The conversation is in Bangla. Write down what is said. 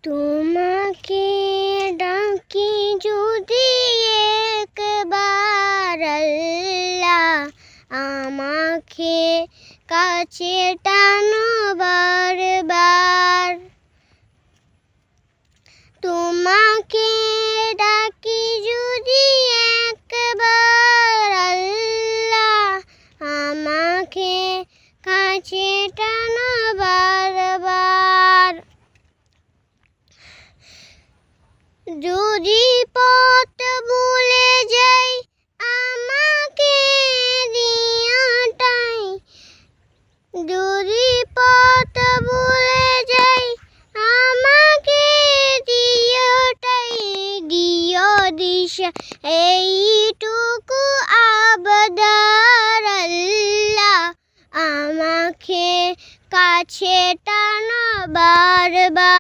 তোমাকে ডাকি যদি একবার আল্লাহ, আমাকে কাছে টানো বারবার। তোমাকে ডাকি যদি একবার আল্লাহ, আমাকে কাছে টানো বারবার। যদি পথ ভুলে যাই আমাকে দিও ঠাই, যদি পথ ভুলে যাই আমাকে দিও ঠাই, দিও দিশা এই